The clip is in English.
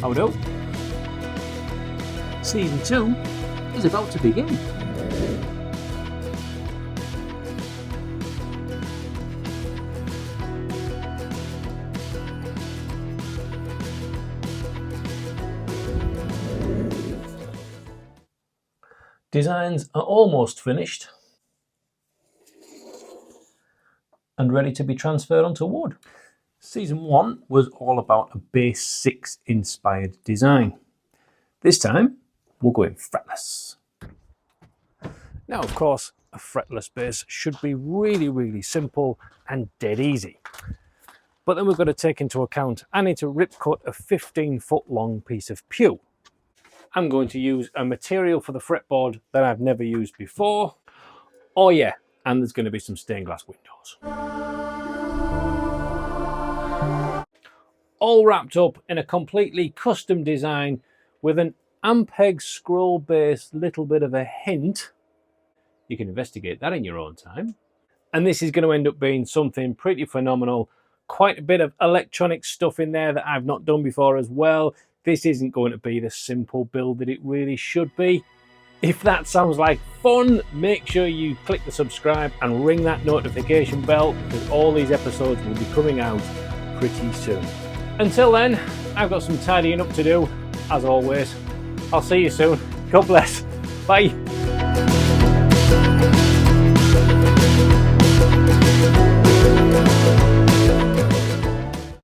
How do? Season 2 is about to begin. Designs are almost finished and ready to be transferred onto wood. Season 1 was all about a base 6 inspired design. This time we're going fretless. Now of course a fretless base should be really simple and dead easy. But then we've got to take into account I need to rip cut a 15-foot long piece of pew. I'm going to use a material for the fretboard that I've never used before. Oh yeah, and there's going to be some stained glass windows. All wrapped up in a completely custom design with an Ampeg scroll base little bit of a hint. You can investigate that in your own time. And this is going to end up being something pretty phenomenal. Quite a bit of electronic stuff in there that I've not done before as well. This isn't going to be the simple build that it really should be. If that sounds like fun, make sure you click the subscribe and ring that notification bell because all these episodes will be coming out pretty soon. Until then, I've got some tidying up to do, as always. I'll see you soon. God bless. Bye.